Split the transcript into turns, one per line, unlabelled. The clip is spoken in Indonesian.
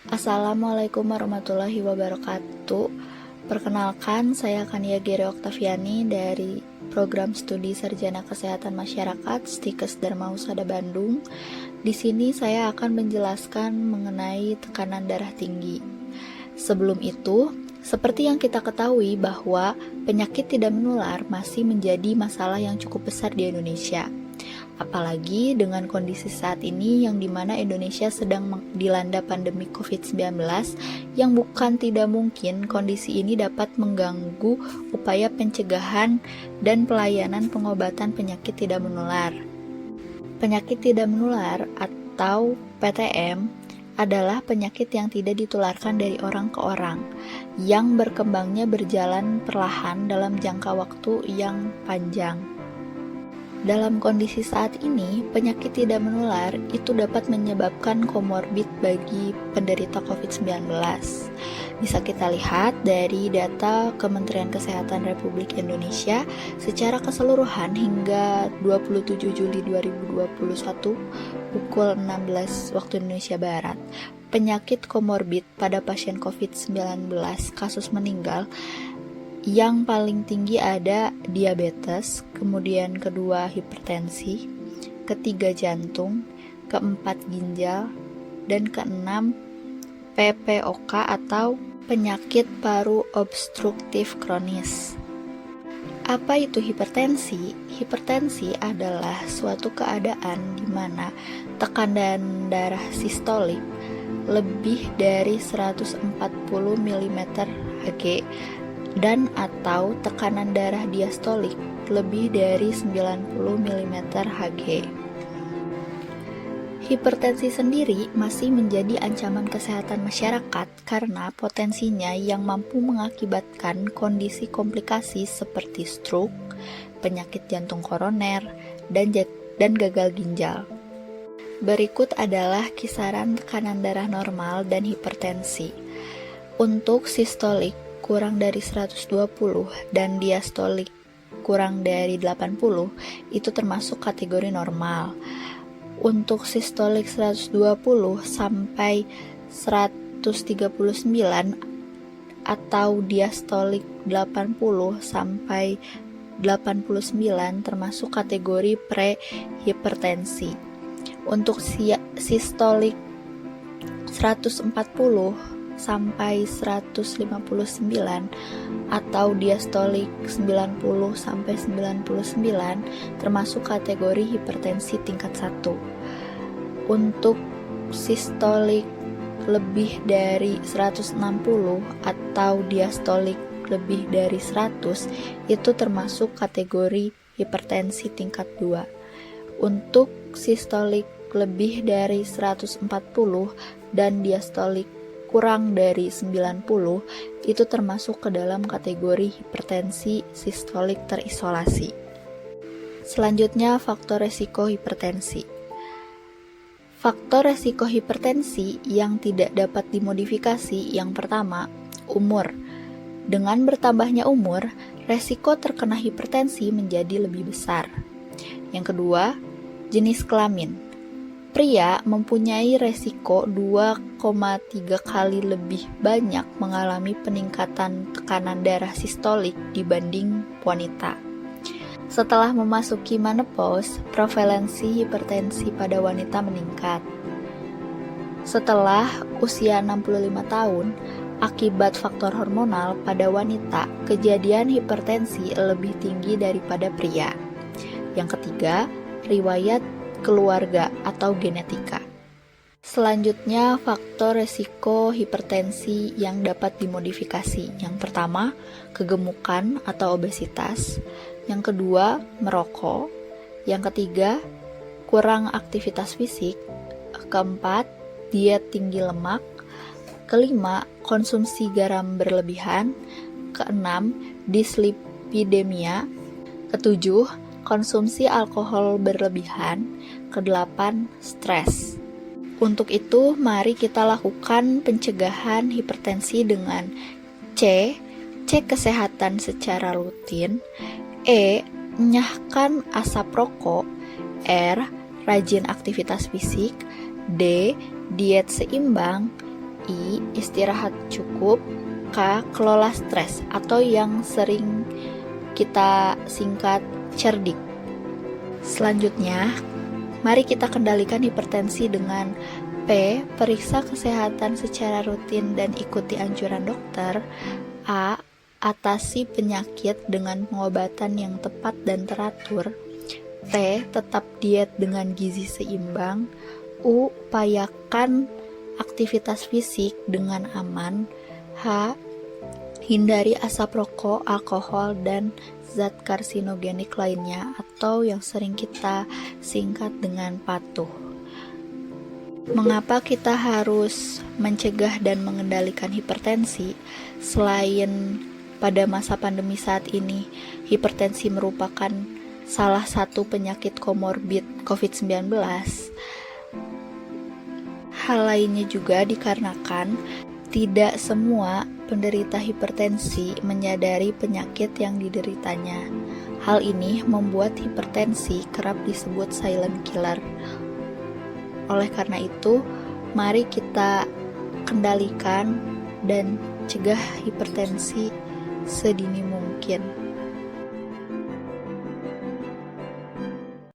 Assalamualaikum warahmatullahi wabarakatuh. Perkenalkan, saya Kania Gere Oktaviani dari Program Studi Sarjana Kesehatan Masyarakat Stikes Dharma Husada Bandung. Di sini saya akan menjelaskan mengenai tekanan darah tinggi. Sebelum itu, seperti yang kita ketahui bahwa penyakit tidak menular masih menjadi masalah yang cukup besar di Indonesia. Apalagi dengan kondisi saat ini yang dimana Indonesia sedang dilanda pandemi COVID-19 yang bukan tidak mungkin kondisi ini dapat mengganggu upaya pencegahan dan pelayanan pengobatan penyakit tidak menular. Penyakit tidak menular atau PTM adalah penyakit yang tidak ditularkan dari orang ke orang, yang berkembangnya berjalan perlahan dalam jangka waktu yang panjang. Dalam kondisi saat ini, penyakit tidak menular itu dapat menyebabkan komorbid bagi penderita COVID-19. Bisa kita lihat dari data Kementerian Kesehatan Republik Indonesia secara keseluruhan hingga 27 Juli 2021 pukul 16 waktu Indonesia Barat. Penyakit komorbid pada pasien COVID-19 kasus meninggal yang paling tinggi ada diabetes, kemudian kedua hipertensi, ketiga jantung, keempat ginjal, dan keenam PPOK atau penyakit paru obstruktif kronis. Apa itu hipertensi? Hipertensi adalah suatu keadaan di mana tekanan darah sistolik lebih dari 140 mm Hg dan atau tekanan darah diastolik lebih dari 90 mm Hg. Hipertensi sendiri masih menjadi ancaman kesehatan masyarakat karena potensinya yang mampu mengakibatkan kondisi komplikasi seperti stroke, penyakit jantung koroner, dan gagal ginjal. Berikut adalah kisaran tekanan darah normal dan hipertensi. Untuk sistolik kurang dari 120 dan diastolik kurang dari 80 itu termasuk kategori normal. Untuk sistolik 120 sampai 139 atau diastolik 80 sampai 89 termasuk kategori prehipertensi. Untuk sistolik 140 sampai 159 atau diastolik 90 sampai 99 termasuk kategori hipertensi tingkat 1. Untuk sistolik lebih dari 160 atau diastolik lebih dari 100 itu termasuk kategori hipertensi tingkat 2. Untuk sistolik lebih dari 140 dan diastolik kurang dari 90 itu termasuk ke dalam kategori hipertensi sistolik terisolasi. Selanjutnya, faktor resiko hipertensi. Faktor resiko hipertensi yang tidak dapat dimodifikasi yang pertama, umur. Dengan bertambahnya umur, resiko terkena hipertensi menjadi lebih besar. Yang kedua, jenis kelamin. Pria mempunyai resiko 2,3 kali lebih banyak mengalami peningkatan tekanan darah sistolik dibanding wanita. Setelah memasuki menopause, prevalensi hipertensi pada wanita meningkat. Setelah usia 65 tahun, akibat faktor hormonal pada wanita, kejadian hipertensi lebih tinggi daripada pria. Yang ketiga, riwayat keluarga atau genetika. Selanjutnya, faktor resiko hipertensi yang dapat dimodifikasi. Yang pertama, kegemukan atau obesitas. Yang kedua, merokok. Yang ketiga, kurang aktivitas fisik. Keempat, diet tinggi lemak. Kelima, konsumsi garam berlebihan. Keenam, dislipidemia. Ketujuh, konsumsi alkohol berlebihan. Kedelapan, stres. Untuk itu, mari kita lakukan pencegahan hipertensi dengan C. Cek kesehatan secara rutin. E. Enyahkan asap rokok. R. Rajin aktivitas fisik. D. Diet seimbang. I. Istirahat cukup. K. Kelola stres atau yang sering kita singkat cerdik. Selanjutnya, mari kita kendalikan hipertensi dengan P. Periksa kesehatan secara rutin dan ikuti anjuran dokter. A. Atasi penyakit dengan pengobatan yang tepat dan teratur. T. Tetap diet dengan gizi seimbang. U. Upayakan aktivitas fisik dengan aman. H. Hindari asap rokok, alkohol, dan zat karsinogenik lainnya atau yang sering kita singkat dengan patuh. Mengapa kita harus mencegah dan mengendalikan hipertensi? Selain pada masa pandemi saat ini, hipertensi merupakan salah satu penyakit komorbid COVID-19. Hal lainnya juga dikarenakan tidak semua penderita hipertensi menyadari penyakit yang dideritanya. Hal ini membuat hipertensi kerap disebut silent killer. Oleh karena itu, mari kita kendalikan dan cegah hipertensi sedini mungkin.